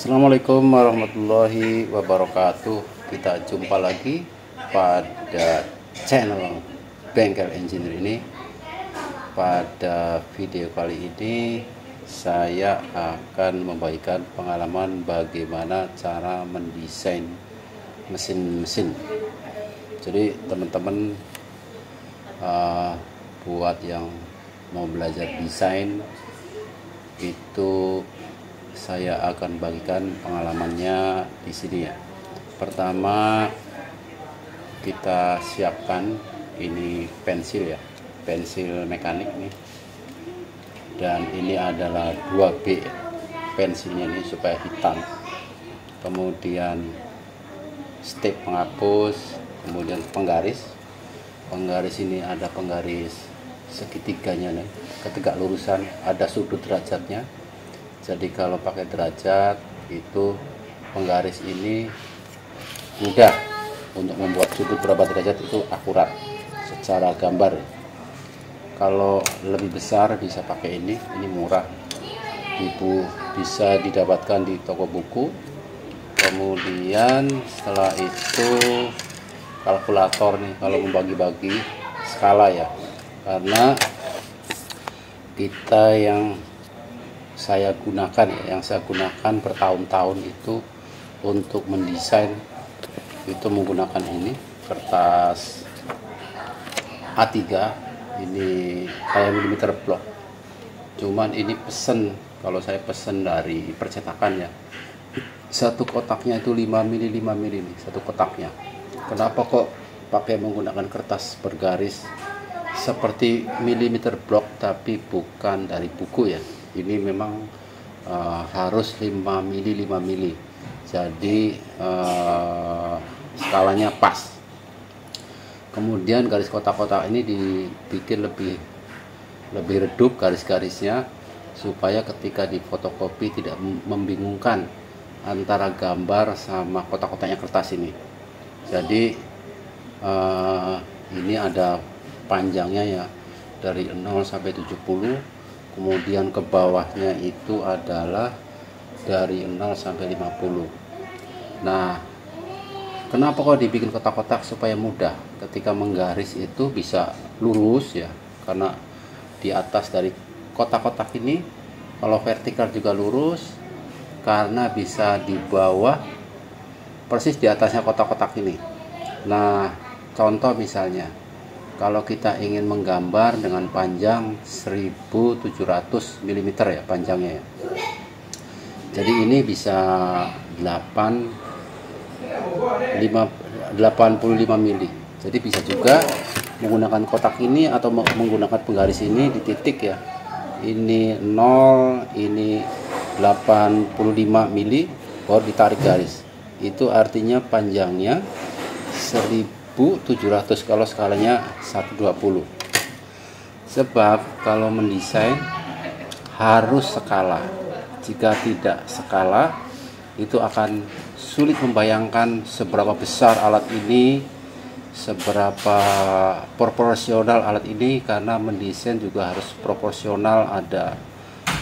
Assalamualaikum warahmatullahi wabarakatuh. Kita jumpa lagi pada channel Bengkel Engineer ini. Pada video kali ini saya akan membagikan pengalaman bagaimana cara mendesain mesin-mesin. Jadi teman-teman buat yang mau belajar desain itu saya akan bagikan pengalamannya di sini ya. Pertama kita siapkan ini pensil ya, pensil mekanik nih. Dan ini adalah 2B pensilnya ini supaya hitam. Kemudian step penghapus, kemudian penggaris. Penggaris ini ada penggaris segitiganya nih, ketegak lurusan, ada sudut derajatnya. Jadi kalau pakai derajat itu penggaris ini mudah untuk membuat sudut berapa derajat itu akurat secara gambar. Kalau lebih besar bisa pakai ini murah, bisa didapatkan di toko buku. Kemudian setelah itu kalkulator nih kalau membagi-bagi skala ya, karena saya gunakan bertahun-tahun itu untuk mendesain itu menggunakan ini kertas A3 ini kayak milimeter blok. Cuman ini kalau saya pesen dari percetakan ya, satu kotaknya itu 5 mili nih, satu kotaknya. Kenapa kok pakai menggunakan kertas bergaris seperti milimeter blok tapi bukan dari buku ya? Ini memang harus 5 mili. Jadi skalanya pas. Kemudian garis kotak-kotak ini dibikin lebih redup garis-garisnya supaya ketika difotokopi tidak membingungkan antara gambar sama kotak-kotaknya kertas ini. Jadi ini ada panjangnya ya, dari 0 sampai 70. Kemudian ke bawahnya itu adalah dari 0 sampai 50. Nah, kenapa kok dibikin kotak-kotak? Supaya mudah ketika menggaris itu bisa lurus ya, karena di atas dari kotak-kotak ini kalau vertikal juga lurus, karena bisa di bawah persis di atasnya kotak-kotak ini. Nah, contoh misalnya kalau kita ingin menggambar dengan panjang 1700 mm ya panjangnya ya. Jadi ini bisa 85 mili. Jadi bisa juga menggunakan kotak ini atau menggunakan penggaris ini di titik ya. Ini 0, ini 85 mili, baru ditarik garis. Itu artinya panjangnya 1700 kalau skalanya 120. Sebab kalau mendesain harus skala. Jika tidak skala itu akan sulit membayangkan seberapa besar alat ini, seberapa proporsional alat ini, karena mendesain juga harus proporsional, ada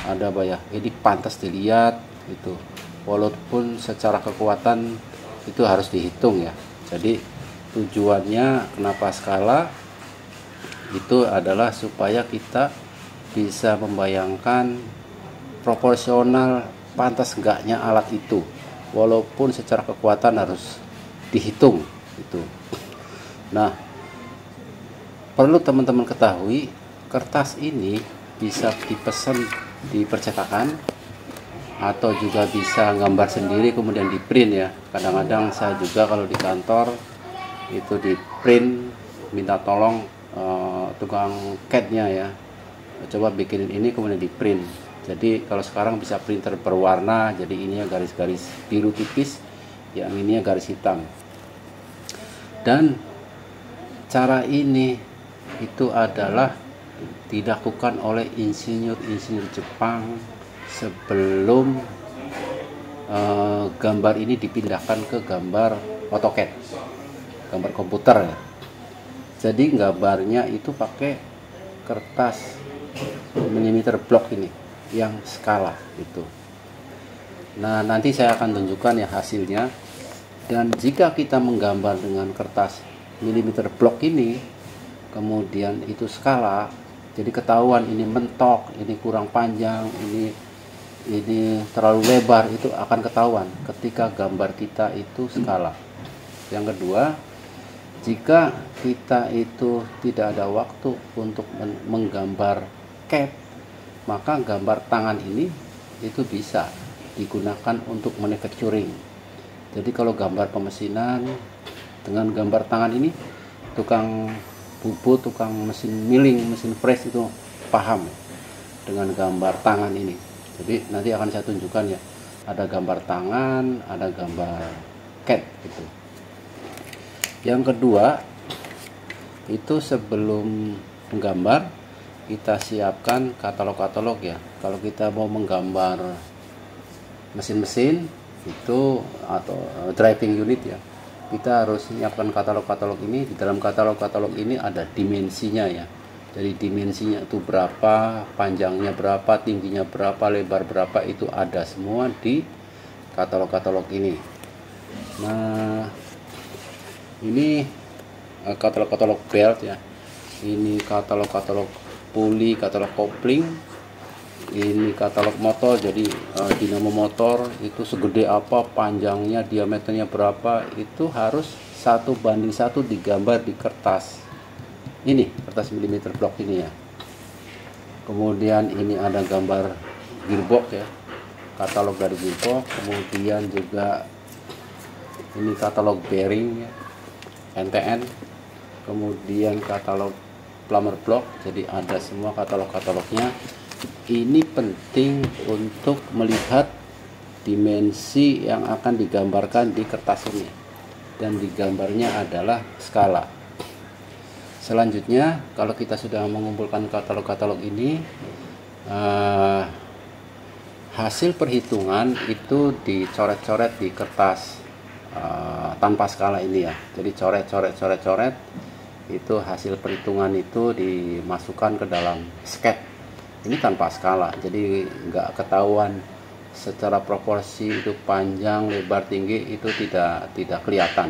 apa ya, ini pantas dilihat itu. Walaupun secara kekuatan itu harus dihitung ya. Jadi tujuannya kenapa skala itu adalah supaya kita bisa membayangkan proporsional pantas enggaknya alat itu, walaupun secara kekuatan harus dihitung itu. Nah, perlu teman-teman ketahui, kertas ini bisa dipesan di percetakan atau juga bisa gambar sendiri kemudian di print ya. Kadang-kadang saya juga kalau di kantor itu di print, minta tolong tukang CAD-nya ya, coba bikinin ini kemudian di print. Jadi kalau sekarang bisa printer berwarna, jadi ininya garis-garis biru tipis, yang ininya garis hitam. Dan cara ini itu adalah dilakukan oleh insinyur Jepang sebelum gambar ini dipindahkan ke gambar AutoCAD, gambar komputer ya. Jadi gambarnya itu pakai kertas milimeter blok ini yang skala itu. Nah, nanti saya akan tunjukkan ya hasilnya. Dan jika kita menggambar dengan kertas milimeter block ini, kemudian itu skala, jadi ketahuan ini mentok, ini kurang panjang, ini terlalu lebar, itu akan ketahuan ketika gambar kita itu skala. Yang kedua, jika kita itu tidak ada waktu untuk menggambar cap, maka gambar tangan ini itu bisa digunakan untuk manufacturing. Jadi kalau gambar pemesinan dengan gambar tangan ini, tukang bubut, tukang mesin milling, mesin press itu paham dengan gambar tangan ini. Jadi nanti akan saya tunjukkan ya, ada gambar tangan, ada gambar cat gitu. Yang kedua, itu sebelum menggambar kita siapkan katalog-katalog ya. Kalau kita mau menggambar mesin-mesin itu atau driving unit ya, kita harus menyiapkan katalog-katalog ini. Di dalam katalog-katalog ini ada dimensinya ya. Jadi dimensinya itu berapa, panjangnya berapa, tingginya berapa, lebar berapa, itu ada semua di katalog-katalog ini. Nah, ini katalog-katalog belt ya. Ini katalog-katalog puli, katalog kopling. Ini katalog motor, jadi dinamo motor itu segede apa, panjangnya, diameternya berapa, itu harus 1:1 digambar di kertas ini, kertas milimeter block ini ya. Kemudian ini ada gambar gearbox ya, katalog dari gearbox. Kemudian juga ini katalog bearing ya, NTN. Kemudian katalog plumber block, jadi ada semua katalog-katalognya. Ini penting untuk melihat dimensi yang akan digambarkan di kertas ini, dan digambarnya adalah skala. Selanjutnya, kalau kita sudah mengumpulkan katalog-katalog ini, hasil perhitungan itu dicoret-coret di kertas tanpa skala ini ya. Jadi coret itu hasil perhitungan itu dimasukkan ke dalam sketch. Ini tanpa skala, jadi nggak ketahuan secara proporsi itu panjang, lebar, tinggi, itu tidak kelihatan.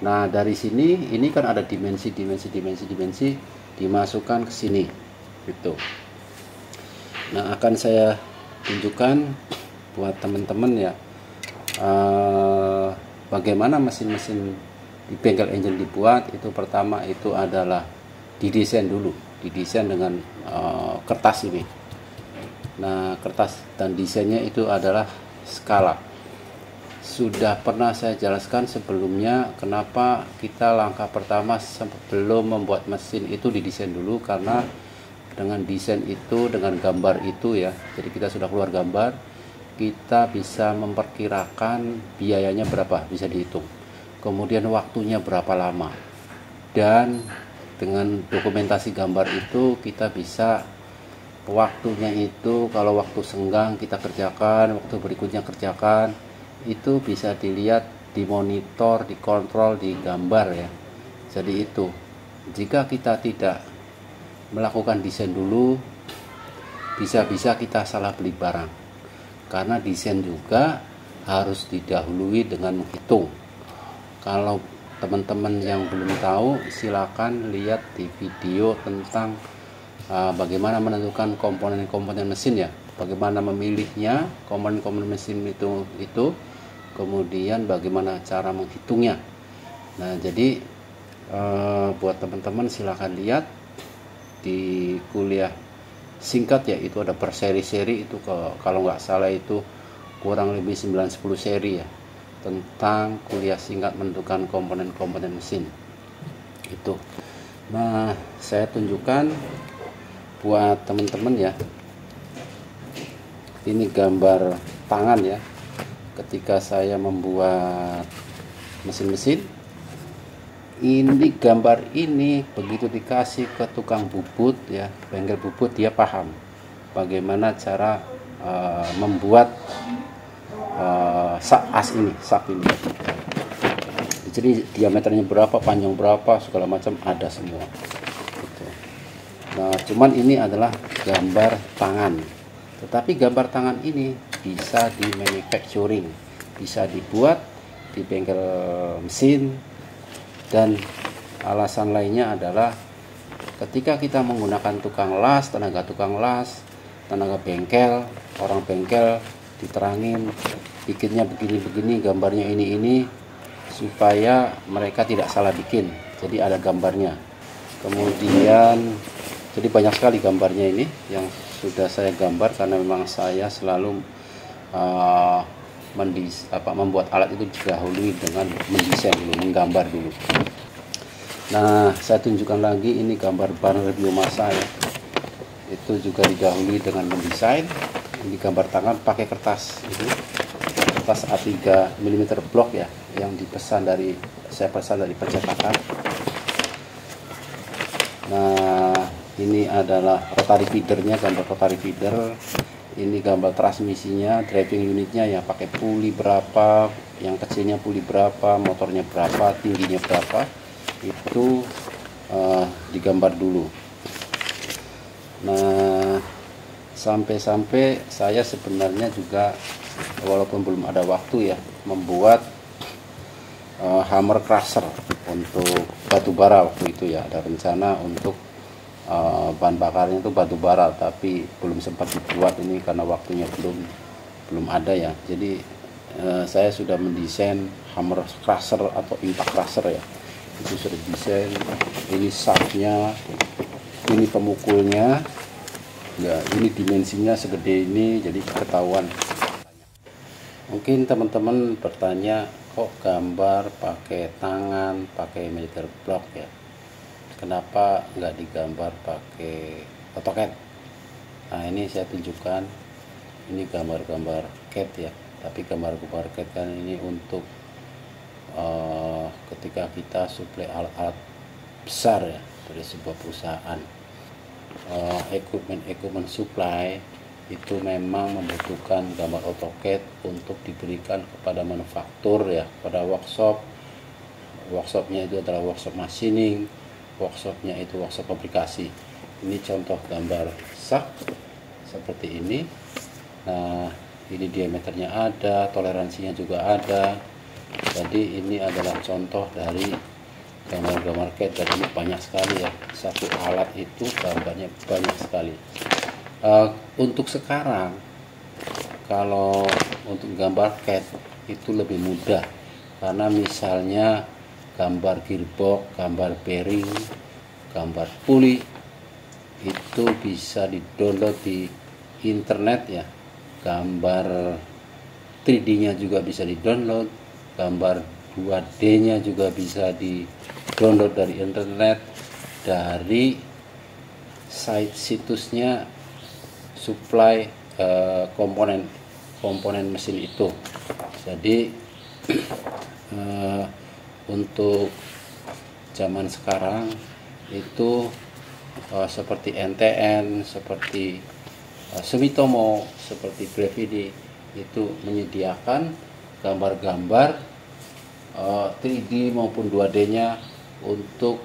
Nah, dari sini ini kan ada dimensi dimasukkan ke sini gitu. Nah, akan saya tunjukkan buat teman-teman ya, bagaimana mesin-mesin di bengkel engine dibuat. Itu pertama itu adalah didesain dulu, didesain dengan kertas ini. Nah, kertas dan desainnya itu adalah skala. Sudah pernah saya jelaskan sebelumnya kenapa kita langkah pertama sebelum membuat mesin itu didesain dulu, karena dengan desain itu, dengan gambar itu ya, jadi kita sudah keluar gambar, kita bisa memperkirakan biayanya berapa, bisa dihitung, kemudian waktunya berapa lama, dan dengan dokumentasi gambar itu kita bisa waktunya itu, kalau waktu senggang kita kerjakan, waktu berikutnya kerjakan, itu bisa dilihat, dimonitor, dikontrol, digambar ya. Jadi itu, jika kita tidak melakukan desain dulu, bisa-bisa kita salah beli barang, karena desain juga harus didahului dengan menghitung. Kalau teman-teman yang belum tahu, silakan lihat di video tentang bagaimana menentukan komponen-komponen mesin ya, bagaimana memilihnya, komponen-komponen mesin itu, kemudian bagaimana cara menghitungnya. Nah, jadi buat teman-teman silakan lihat di kuliah singkat ya, itu ada per seri-seri, itu kalau nggak salah itu kurang lebih 9-10 seri ya, tentang kuliah singkat menentukan komponen-komponen mesin itu. Nah, saya tunjukkan buat teman-teman ya, ini gambar tangan ya, ketika saya membuat mesin-mesin. Ini gambar ini begitu dikasih ke tukang bubut ya, bengkel bubut, dia paham bagaimana cara membuat sak ini. Jadi diameternya berapa, panjang berapa, segala macam ada semua gitu. Nah, cuman ini adalah gambar tangan, tetapi gambar tangan ini bisa di manufacturing, bisa dibuat di bengkel mesin. Dan alasan lainnya adalah ketika kita menggunakan tukang las, tenaga bengkel, orang bengkel diterangin bikinnya begini-begini, gambarnya ini, supaya mereka tidak salah bikin. Jadi ada gambarnya. Kemudian jadi banyak sekali gambarnya ini yang sudah saya gambar, karena memang saya selalu membuat alat itu didahului dengan mendesain dulu, menggambar dulu. Nah, saya tunjukkan lagi, ini gambar banner biomasa ya. Itu juga didahului dengan mendesain. Ini gambar tangan pakai kertas ini, kertas A3 mm blok ya, yang saya pesan dari percetakan. Nah, ini adalah rotary feedernya, gambar rotary feeder. Ini gambar transmisinya, driving unitnya ya, pakai puli berapa, yang kecilnya puli berapa, motornya berapa, tingginya berapa, itu digambar dulu. Nah, sampai-sampai saya sebenarnya juga, walaupun belum ada waktu ya, membuat hammer crusher untuk batu bara waktu itu ya. Ada rencana untuk bahan bakarnya itu batu bara, tapi belum sempat dibuat ini karena waktunya belum ada ya. Jadi saya sudah mendesain hammer crusher atau impact crusher ya. Itu sudah desain. Ini shaftnya, ini pemukulnya ya, ini dimensinya segede ini, jadi ketahuan. Mungkin teman-teman bertanya, kok gambar pakai tangan, pakai meter block ya, kenapa nggak digambar pakai AutoCAD? Nah, ini saya tunjukkan, ini gambar-gambar CAD ya, tapi gambar-gambar CAD kan ini untuk ketika kita suplai alat-alat besar ya dari sebuah perusahaan, equipment supply itu memang membutuhkan gambar AutoCAD untuk diberikan kepada manufaktur ya, pada workshopnya itu adalah workshop machining, workshopnya itu workshop fabrikasi. Ini contoh gambar shaft seperti ini. Nah, ini diameternya ada, toleransinya juga ada. Jadi ini adalah contoh dari gambar-gambar CAD, dan ini banyak sekali ya, satu alat itu gambarnya banyak sekali. Untuk sekarang kalau untuk gambar CAD itu lebih mudah, karena misalnya gambar gearbox, gambar bearing, gambar puli itu bisa di-download di internet ya. Gambar 3D-nya juga bisa di-download, gambar 2D-nya juga bisa di-download dari internet, dari situsnya supply komponen mesin itu. Jadi untuk zaman sekarang itu seperti NTN, seperti Sumitomo, seperti Brevidi itu menyediakan gambar-gambar 3D maupun 2D-nya untuk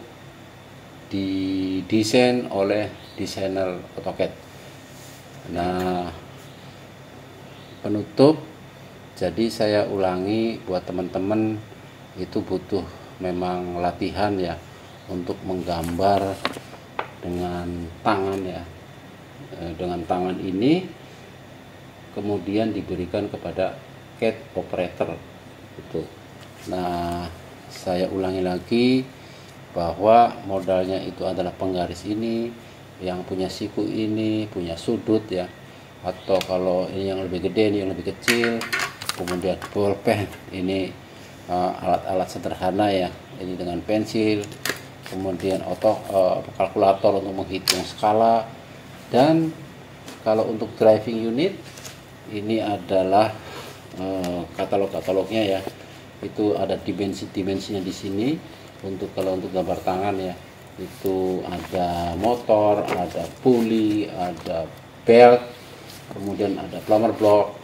didesain oleh desainer AutoCAD. Nah, penutup, jadi saya ulangi buat teman-teman, itu butuh memang latihan ya untuk menggambar dengan tangan ya, dengan tangan ini kemudian diberikan kepada CAD operator itu. Nah, saya ulangi lagi bahwa modalnya itu adalah penggaris ini, yang punya siku ini, punya sudut ya, atau kalau ini yang lebih gede, ini yang lebih kecil. Kemudian bolpen, ini alat-alat sederhana ya, ini dengan pensil. Kemudian kalkulator untuk menghitung skala. Dan kalau untuk driving unit, ini adalah katalognya ya, itu ada dimensinya di sini. Kalau untuk gambar tangan ya, itu ada motor, ada puli, ada belt, kemudian ada plumber block,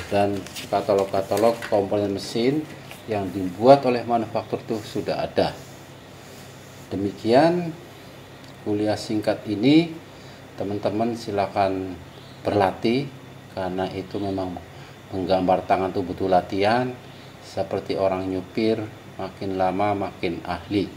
dan katalog komponen mesin yang dibuat oleh manufaktur itu sudah ada. Demikian kuliah singkat ini, teman-teman silakan berlatih karena itu memang menggambar tangan itu butuh latihan, seperti orang nyupir, makin lama makin ahli.